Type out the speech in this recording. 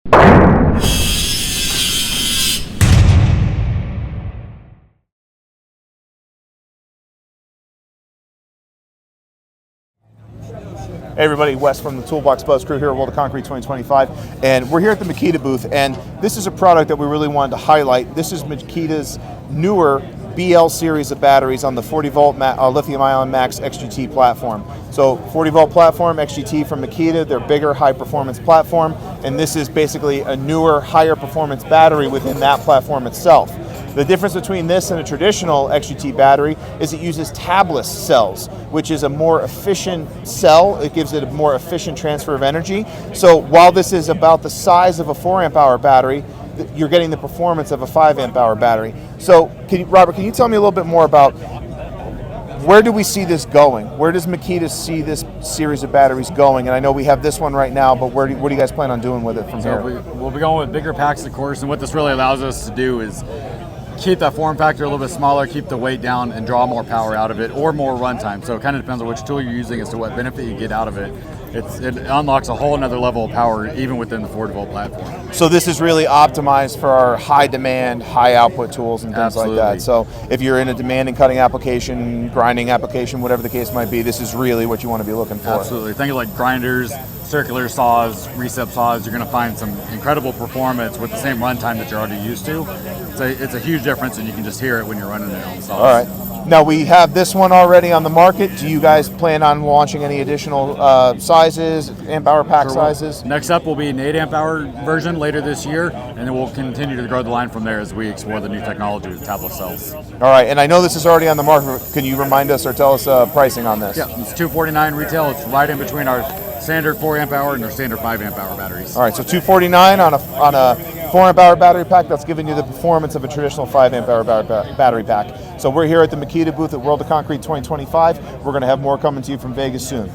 Hey everybody, Wes from the Toolbox Buzz crew here at World of Concrete 2025, and we're here at the Makita booth, and this is a product that we really wanted to highlight. This is Makita's newer BL series of batteries on the 40 volt lithium ion max XGT platform. So 40 volt platform, XGT from Makita, their bigger high performance platform, and this is basically a newer higher performance battery within that platform itself. The difference between this and a traditional XGT battery is it uses tabless cells, which is a more efficient cell. It gives it a more efficient transfer of energy. So while this is about the size of a 4 amp hour battery, you're getting the performance of a 5 amp hour battery. So Robert, can you tell me a little bit more about where do we see this going? Where does Makita see this series of batteries going? And I know we have this one right now, but what do you guys plan on doing with it from here? We'll be going with bigger packs, of course, and what this really allows us to do is keep that form factor a little bit smaller, keep the weight down, and draw more power out of it, or more runtime. So it kind of depends on which tool you're using as to what benefit you get out of it. It unlocks a whole another level of power even within the 40 volt platform. So this is really optimized for our high demand, high output tools and things Absolutely. like that. So if you're in a demanding cutting application, grinding application, whatever the case might be, this is really what you want to be looking for. Absolutely. Think of like grinders, circular saws, recip saws. You're going to find some incredible performance with the same runtime that you're already used to. It's a huge difference, and you can just hear it when you're running it on saws. All right. Now we have this one already on the market. Do you guys plan on launching any additional sizes, amp hour pack sizes? Next up will be an 8 amp hour version later this year, and then we'll continue to grow the line from there as we explore the new technology with tablet cells. All right, and I know this is already on the market. Can you remind us or tell us pricing on this? Yeah, it's $249 retail. It's right in between our standard 4 amp hour and our standard 5 amp hour batteries. All right, so $249 on a 4 amp hour battery pack. That's giving you the performance of a traditional 5 amp hour battery pack. So we're here at the Makita booth at World of Concrete 2025. We're going to have more coming to you from Vegas soon.